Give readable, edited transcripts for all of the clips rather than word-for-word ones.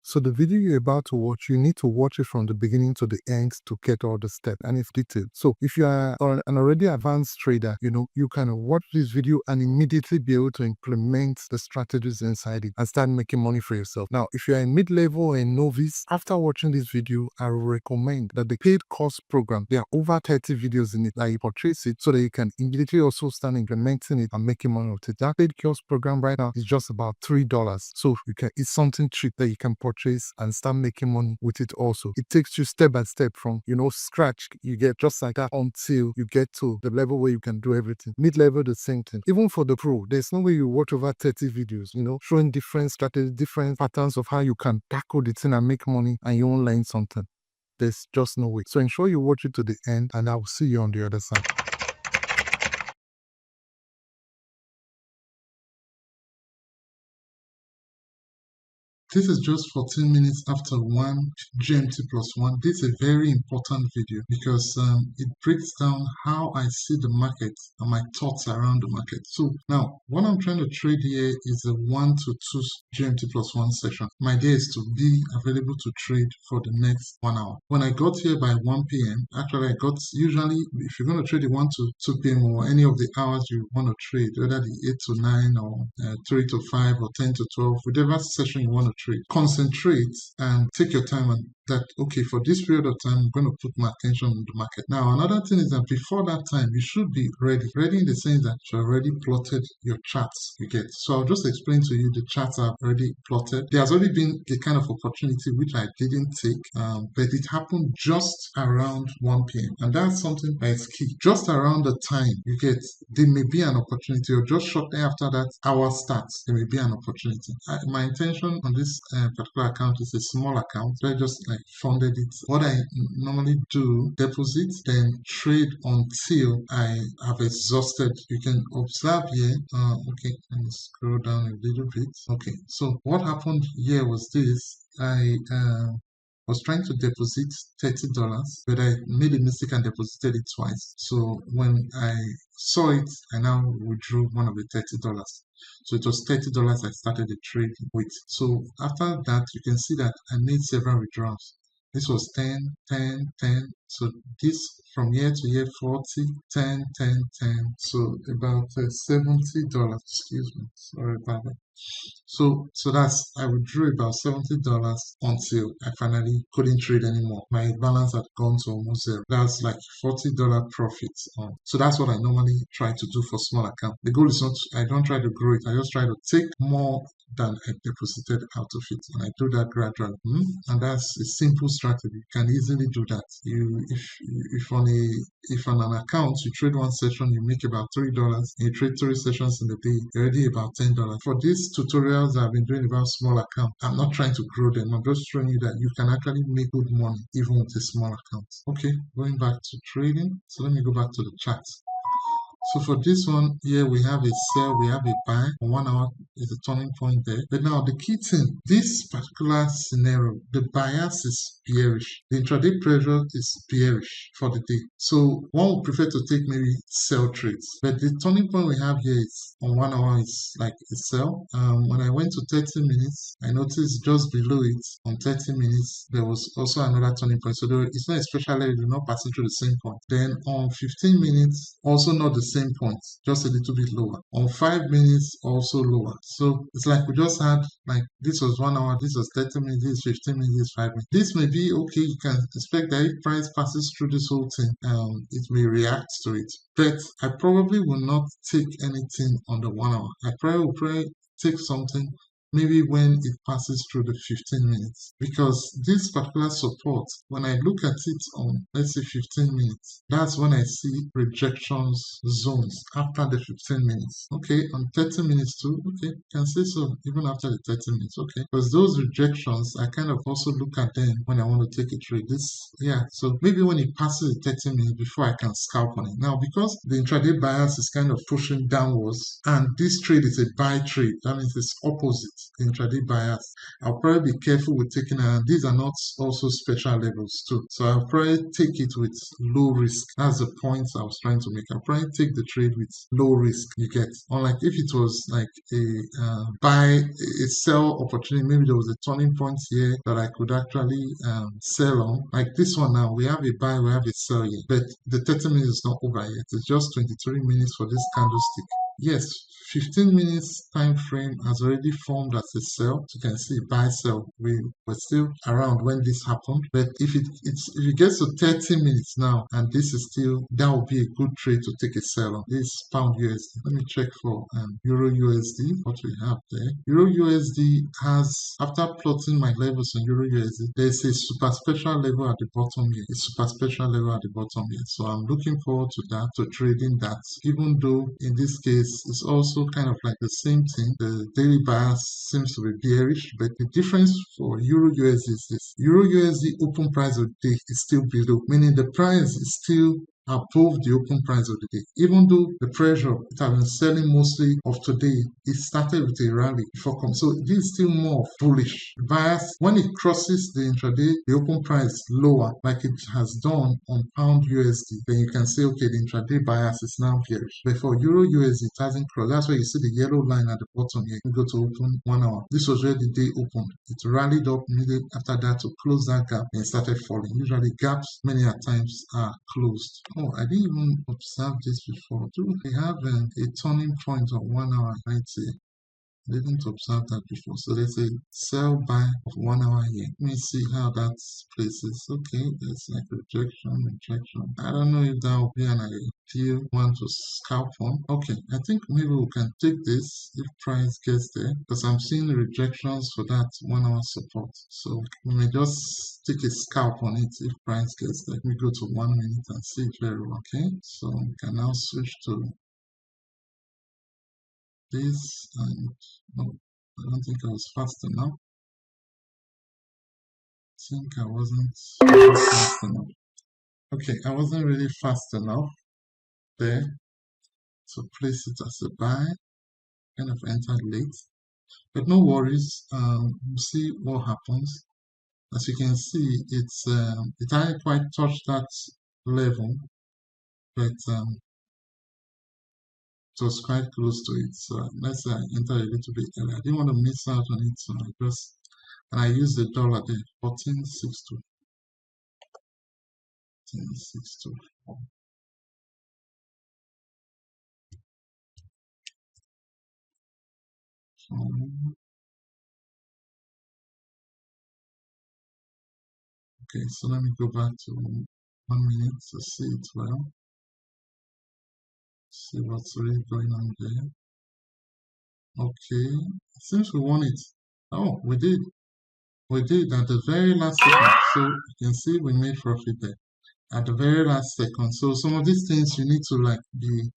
So the video you're about to watch, you need to watch it from the beginning to the end to get all the steps, and it's detailed. So if you are an already advanced trader, you can watch this video and immediately be able to implement the strategies inside it and start making money for yourself. Now, if you're a mid-level or a novice, after watching this video, I recommend that the paid course program, there are over 30 videos in it that you purchase it so that you can immediately also start implementing it and making money with it. That paid course program right now is just about $3. So it's something cheap that you can purchase and start making money with it also. It takes you step by step from, scratch. You get just like that until you get to the level where you can do everything. Mid-level, the same thing. Even for the pro, there's no way you watch over 30 videos, showing different strategies, different patterns of how you can tackle the thing and make money, and you won't learn something. There's just no way. So ensure you watch it to the end, and I'll see you on the other side. This is just 14 minutes after 1 GMT plus 1. This is a very important video because it breaks down how I see the market and my thoughts around the market. So now, what I'm trying to trade here is a 1 to 2 GMT plus 1 session. My idea is to be available to trade for the next 1 hour. When I got here by 1 p.m., actually usually, if you're going to trade the 1 to 2 p.m. or any of the hours you want to trade, whether the 8 to 9 or 3 to 5 or 10 to 12, whatever session you want to trade, concentrate and take your time and that, okay, for this period of time, I'm going to put my attention on the market. Now, another thing is that before that time, you should be ready. Ready in the sense that you already plotted your charts, you get. So I'll just explain to you the charts I've already plotted. There's already been a kind of opportunity which I didn't take, but it happened just around 1 p.m. And that's something that is key. Just around the time you get, there may be an opportunity, or just shortly after that hour starts, there may be an opportunity. My intention on this particular account is a small account. So I just funded it. What I normally do, deposit, then trade until I have exhausted. You can observe here. Okay, let me scroll down a little bit. Okay, so what happened here was this. I was trying to deposit $30, but I made a mistake and deposited it twice. So when I saw it, I now withdrew one of the $30. So it was $30 I started the trade with. So after that, you can see that I made several withdrawals. This was 10, 10, 10. So this from year to year, 40, 10, 10, 10. So about $70. Excuse me. Sorry about that. So that's, I withdrew about $70 until I finally couldn't trade anymore. My balance had gone to almost zero. That's like $40 profit. So that's what I normally try to do for small account. The goal is not, I don't try to grow it. I just try to take more than I deposited out of it, and I do that gradually. And that's a simple strategy. You can easily do that. If on an account you trade one session, you make about $3. You trade 3 sessions in a day, you're already about $10. For these tutorials I've been doing about small account, I'm not trying to grow them. I'm just showing you that you can actually make good money even with a small account. Okay, going back to trading. So let me go back to the chart. So for this one here, we have a sell, we have a buy. On 1 hour is a turning point there. But now the key thing, this particular scenario, the bias is bearish. The intraday pressure is bearish for the day. So one would prefer to take maybe sell trades. But the turning point we have here is on 1 hour is like a sell. When I went to 30 minutes, I noticed just below it on 30 minutes, there was also another turning point. So it's not especially, you're not passing through the same point. Then on 15 minutes, also not the same point, just a little bit lower. On 5 minutes, also lower. So it's like we just had, like, this was 1 hour, this was 30 minutes, this is 15 minutes, this is 5 minutes. This may be okay. You can expect that if price passes through this whole thing, it may react to it. But I probably will not take anything on the 1 hour. I probably will take something maybe when it passes through the 15 minutes. Because this particular support, when I look at it on, let's say, 15 minutes, that's when I see rejections zones after the 15 minutes. Okay, on 30 minutes too, okay, you can say so even after the 30 minutes, okay. Because those rejections, I kind of also look at them when I want to take a trade. So maybe when it passes the 30 minutes before I can scalp on it. Now, because the intraday bias is kind of pushing downwards, and this trade is a buy trade, that means it's opposite. the intraday bias. I'll probably be careful with taking, and these are not also special levels too. So I'll probably take it with low risk. That's the point I was trying to make. I'll probably take the trade with low risk, you get. Unlike if it was like a sell opportunity, maybe there was a turning point here that I could actually sell on. Like this one now, we have a buy, we have a sell here, but the 30 minutes is not over yet. It's just 23 minutes for this candlestick. Yes, 15 minutes time frame has already formed as a sell. You can see buy sell. We were still around when this happened, but if it gets to 30 minutes now and this is still, that would be a good trade to take a sell on. This pound USD. Let me check for Euro USD, what we have there. Euro USD has, after plotting my levels on Euro USD, there's a super special level at the bottom here. A super special level at the bottom here. So I'm looking forward to that, to trading that, even though in this case it's also kind of like the same thing. The daily bias seems to be bearish, but the difference for Euro USD is this. Euro USD open price of the day is still below, meaning the price is still above the open price of the day. Even though the pressure it has been selling mostly of today, it started with a rally before come. So this is still more bullish. Bias, when it crosses the intraday, the open price lower, like it has done on pound USD, then you can say, okay, the intraday bias is now bearish. But for Euro USD, it hasn't crossed. That's why you see the yellow line at the bottom here. You go to open 1 hour. This was where the day opened. It rallied up immediately after that to close that gap and started falling. Usually gaps many a times are closed. Oh, I didn't even observe this before. Do they have a turning point of 1 hour 90? I didn't observe that before. So there's a sell buy of 1 hour here. Let me see how that places. Okay, there's like rejection. I don't know if that will be an ideal one to scalp on. Okay, I think maybe we can take this if price gets there, because I'm seeing rejections for that 1 hour support. So we may just take a scalp on it if price gets there. Let me go to 1 minute and see it very well. Okay, so we can now switch to this, and no, I don't think I was fast enough. I think I wasn't fast enough. Okay, I wasn't really fast enough there to place it as a buy. Kind of entered late, but no worries. We'll see what happens. As you can see, it hadn't quite touched that level, but it was quite close to it. So let's say I entered a little bit early. I didn't want to miss out on it, so I just, and I used the dollar there, 14.62. 14.62. Okay, so let me go back to 1 minute to see it well. See what's really going on there. Okay, it seems we won it. Oh, we did. We did at the very last second. So you can see we made profit there at the very last second. So some of these things you need to like be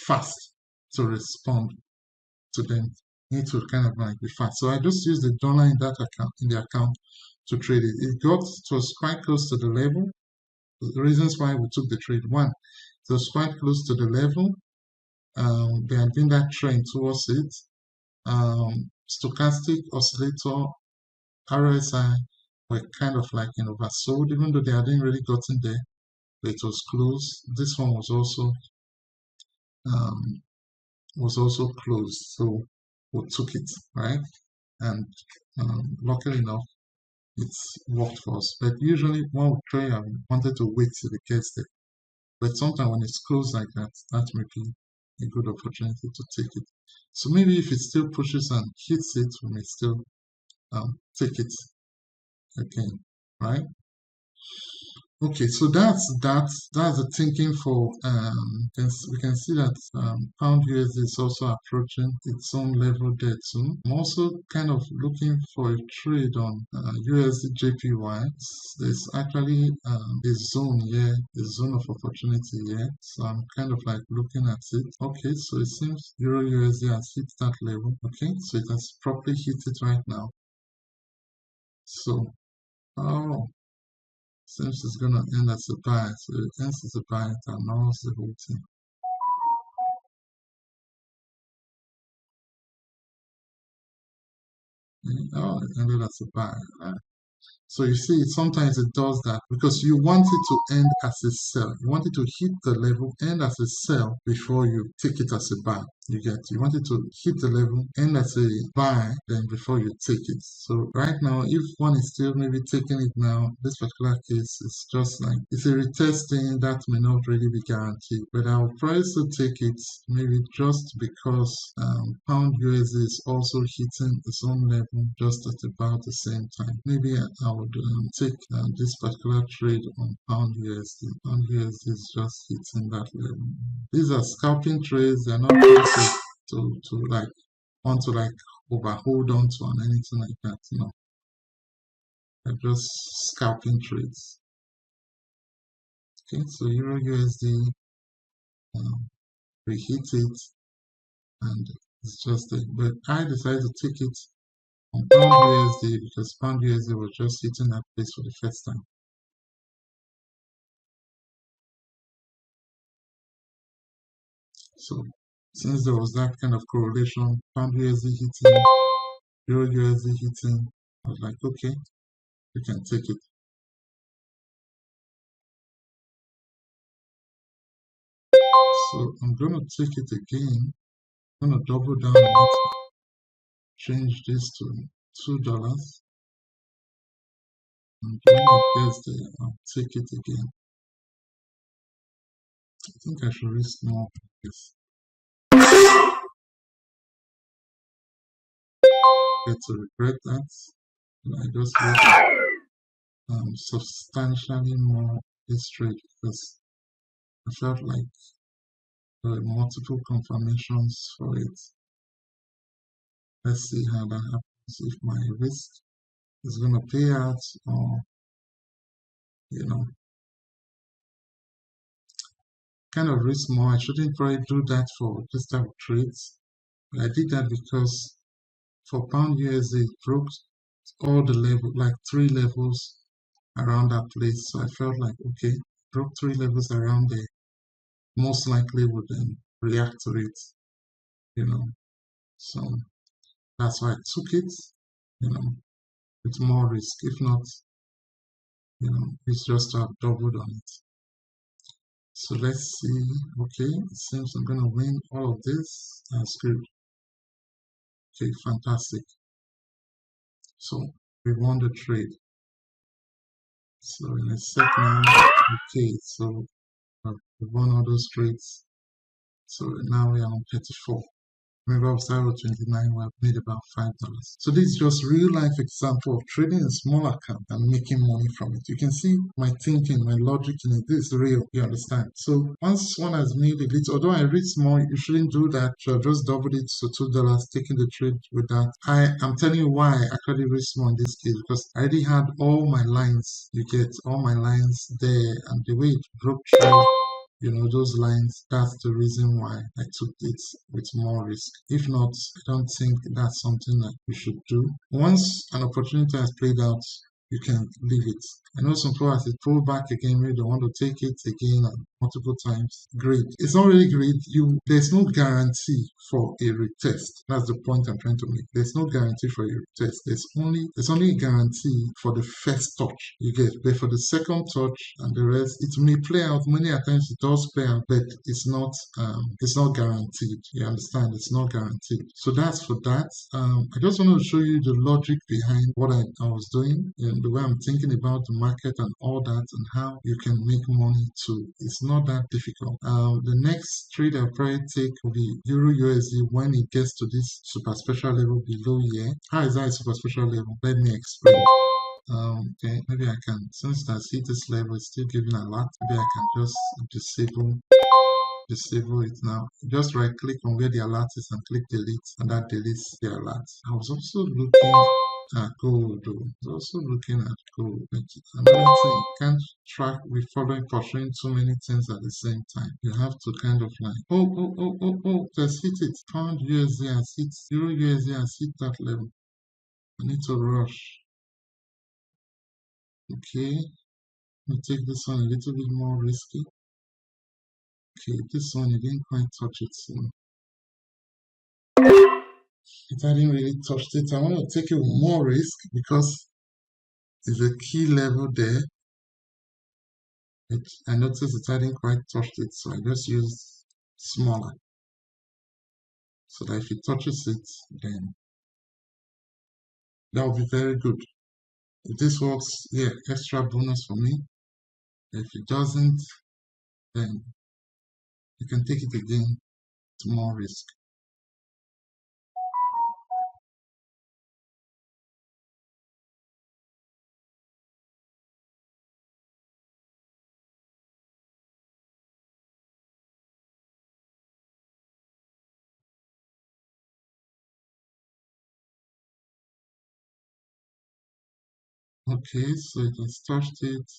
fast to respond to them. You need to kind of like be fast. So I just used the dollar in that account, in the account, to trade it. It was quite close to the level. The reasons why we took the trade: one, it was quite close to the level. There had been that trend towards it. Stochastic oscillator, RSI were kind of like oversold, even though they hadn't really gotten there, but it was close. This one was also closed, so we took it, right? And luckily enough, it's worked for us. But usually when we trade, I wanted to wait till it gets there. But sometimes when it's closed like that, that may be a good opportunity to take it. So maybe if it still pushes and hits it, we may still take it again, right? Okay, so that's the thinking for we can see that pound USD is also approaching its own level there too. I'm also kind of looking for a trade on USD JPY. There's actually a zone here, a zone of opportunity here. So I'm kind of like looking at it. Okay, so it seems Euro USD has hit that level. Okay, so it has properly hit it right now. So, oh, seems it's gonna end as a buy, so it ends as a buy, it annuls the whole thing. Oh, it ended as a buy. So you see, sometimes it does that because you want it to end as a sell. You want it to hit the level, end as a sell before you take it as a buy. You want it to hit the level, end as a buy, then before you take it. So right now, if one is still maybe taking it now, this particular case is just like it's a retesting that may not really be guaranteed. But I'll probably still take it maybe just because pound USD is also hitting its own level just at about the same time. Maybe I would take this particular trade on pound USD. Pound USD is just hitting that level. These are scalping trades. They're not to like want to like overhold on to on anything like that. No, they're just scalping trades. Okay, so Euro USD, we hit it, and it's just it. But I decided to take it on pound USD because pound USD was just hitting that place for the first time. So since there was that kind of correlation, pound USD hitting, Euro USD hitting, I was like, okay, we can take it. So I'm gonna take it again. I'm gonna double down on it, change this to $2. And when it gets there, I'll take it again. I think I should risk more because I get to regret that. And I just risk substantially more this trade because I felt like there were multiple confirmations for it. Let's see how that happens if my risk is going to pay out or, you know, kind of risk more. I shouldn't probably do that for this type of trades. But I did that because for pound USD, it broke all the level, like 3 levels around that place. So I felt like, okay, broke 3 levels around there, most likely would react to it, you know. So that's why I took it, you know, with more risk. If not, you know, it's just to have doubled on it. So let's see. Okay, it seems I'm gonna win all of this. That's good. Okay, fantastic. So we won the trade. So in a sec now, okay, so we won all those trades. So now we are on 34. Remember, I started with 29, we have made about $5. So this is just real life example of trading a small account and making money from it. You can see my thinking, my logic in it. This is real, you understand? So once one has made a little, although I read small, you shouldn't do that. You have just doubled it to $2, taking the trade with that. I am telling you why I actually read small in this case, because I already had all my lines. You get all my lines there, and the way it broke through, you know, those lines, that's the reason why I took it with more risk. If not, I don't think that's something that we should do. Once an opportunity has played out, you can leave it. I know some people, as they pull back again, maybe they want to take it again multiple times. Great. It's not really great. There's no guarantee for a retest. That's the point I'm trying to make. There's no guarantee for a retest. There's only a guarantee for the first touch you get. But for the second touch and the rest, it may play out. Many times it does play out, but it's not guaranteed. You understand? It's not guaranteed. So that's for that. I just want to show you the logic behind what I was doing and the way I'm thinking about the market and all that and how you can make money too. It's not that difficult. The next trade I'll probably take will be Euro USD when it gets to this super special level below here. How is that a super special level? Let me explain. Okay, maybe I can, since I see this level is still giving a lot, maybe I can just disable it now. Just right click on where the alert is and click delete, and that deletes the alert. I was also looking at gold though. I was also looking at gold. But another thing, you can't track with pursuing too many things at the same time. You have to kind of like, just hit it. Pound USD has hit, Euro USD has hit that level. I need to rush. Okay, let me take this one a little bit more risky. Okay, this one you didn't quite touch it, so It hadn't really touched it. I want to take it with more risk because there's a key level there. I noticed it hadn't quite touched it, so I just used smaller. So that if it touches it, then that will be very good. If this works, yeah, extra bonus for me. If it doesn't, then you can take it again to more risk. Okay, so it has touched it.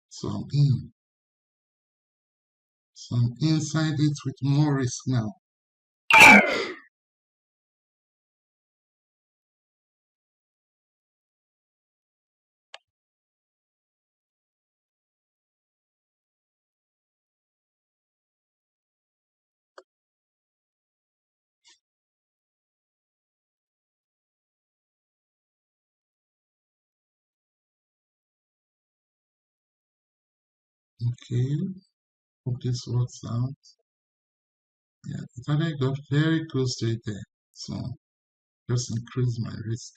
So I'm in. So I'm inside it with more risk now. Okay, hope this works out. Yeah, it already got very close to it there. So just increase my risk.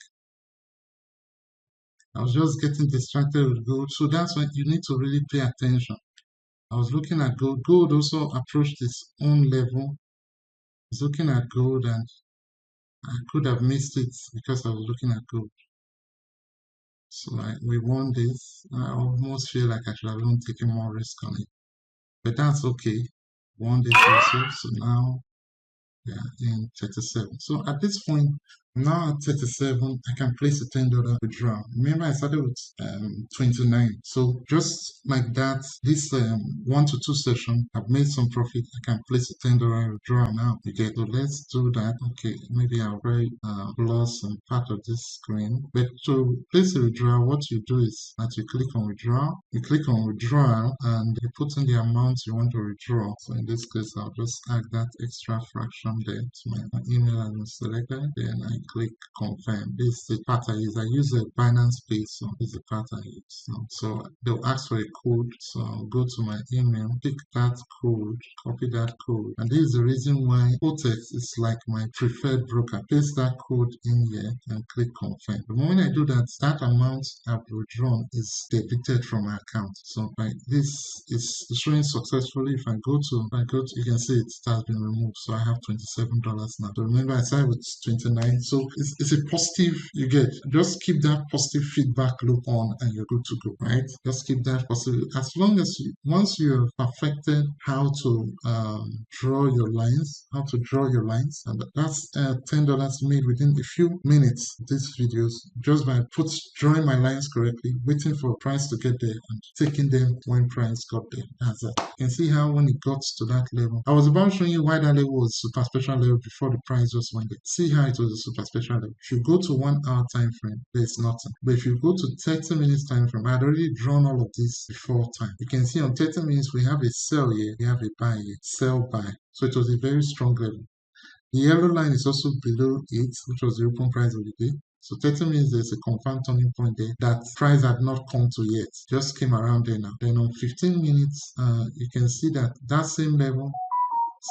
I was just getting distracted with gold. So that's when you need to really pay attention. I was looking at gold. Gold also approached its own level. I was looking at gold and I could have missed it because I was looking at gold. So we won this. I almost feel like I should have even taken more risk on it. But that's okay. Won this also. So now yeah, in 37. So at this point, now at 37, I can place a $10 withdrawal. Remember, I started with 29. So just like that, this 1 to 2 session, I've made some profit. I can place a $10 withdrawal now. Okay, so let's do that. Okay, maybe I'll write plus some part of this screen. But to place a withdrawal, what you do is that you click on withdrawal. You click on withdrawal and you put in the amount you want to withdraw. So in this case, I'll just add that extra fraction there to my email has been selected. Then I click confirm. This is the part I use. I use a Binance Pay, so this is the part I use. So they'll ask for a code. So I'll go to my email, pick that code, copy that code. And this is the reason why Otex is like my preferred broker. Paste that code in here and click confirm. The moment I do that, that amount I've withdrawn is debited from my account. So this is showing successfully. If I go to, you can see it has been removed. So I have $27 now. So remember, I started with 29. So it's a positive you get. Just keep that positive feedback loop on and you're good to go, right? Just keep that positive. As long as once you have perfected how to draw your lines, and that's $10 made within a few minutes. These videos, just by drawing my lines correctly, waiting for price to get there, and taking them when price got there. That's it. You can see how when it got to that level, I was about showing you why that level was super special level before the price just went there. See how it was a super special level. If you go to 1 hour time frame, there's nothing. But if you go to 30 minutes time frame, I had already drawn all of this before time. You can see on 30 minutes we have a sell here, we have a buy here, sell buy. So it was a very strong level. The yellow line is also below it, which was the open price of the day. So 30 minutes there's a confirmed turning point there that price had not come to yet, just came around there now. Then on 15 minutes, you can see that same level,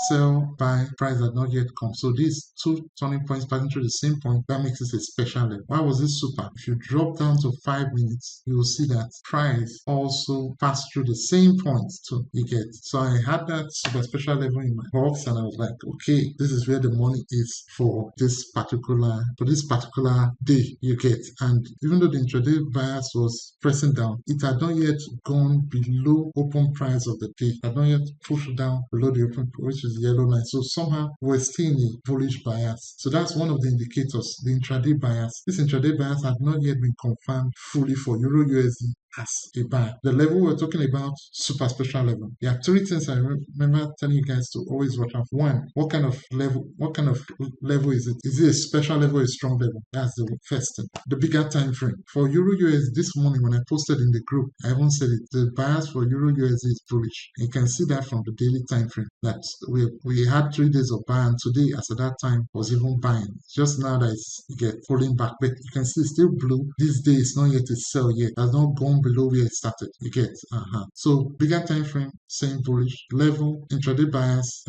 sell, buy, price had not yet come. So these two turning points passing through the same point, that makes it a special level. Why was this super? If you drop down to 5 minutes, you will see that price also passed through the same point too, you get. So I had that super special level in my box and I was like, okay, this is where the money is for this particular day, you get. And even though the intraday bias was pressing down, it had not yet gone below open price of the day. It had not yet pushed down below the open, which is the yellow line. So somehow we're still in a bullish bias. So that's one of the indicators, the intraday bias. This intraday bias had not yet been confirmed fully for Euro USD as a buyer. The level we're talking about, super special level. There are three things I remember telling you guys to always watch out. One, what kind of level? What kind of level is it? Is it a special level or a strong level? That's the first thing. The bigger time frame for Euro US this morning when I posted in the group, I even said it. The bias for Euro USD is bullish. You can see that from the daily time frame that we had 3 days of buy, and today as at that time was even buying. Just now that it's get pulling back, but you can see it's still blue. This day is not yet a sell yet. It has not gone below where it started. You get so bigger time frame, same bullish level, intraday bias,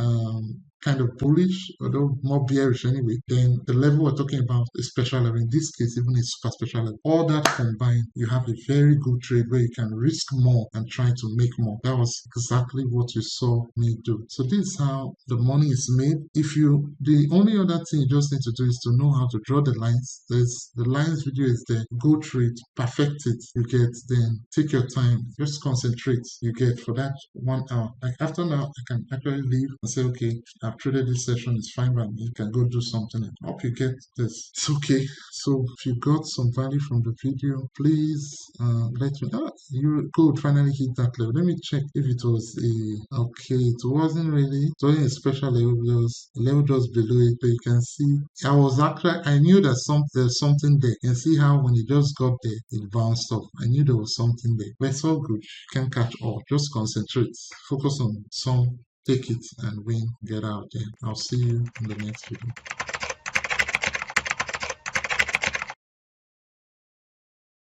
kind of bullish, although more bearish anyway. Then the level we're talking about is special level. In this case, even a super special level. All that combined, you have a very good trade where you can risk more and try to make more. That was exactly what you saw me do. So this is how the money is made. The only other thing you just need to do is to know how to draw the lines. There's the lines video is there. Go through it, perfect it. You get, then take your time, just concentrate. You get for that 1 hour. Like after now, I can actually leave and say, okay, I've traded this session, it's fine by me. You can go do something and hope you get this. It's okay. So if you got some value from the video, please let me know. Your code finally hit that level. Let me check if it was okay. It wasn't really. It wasn't a special level. There was a level just below it, but you can see I knew that there's something there. You can see how when it just got there, it bounced off. I knew there was something there. But it's all good. You can't catch all. Just concentrate. Focus on some. Take it and win, get out there. I'll see you in the next video.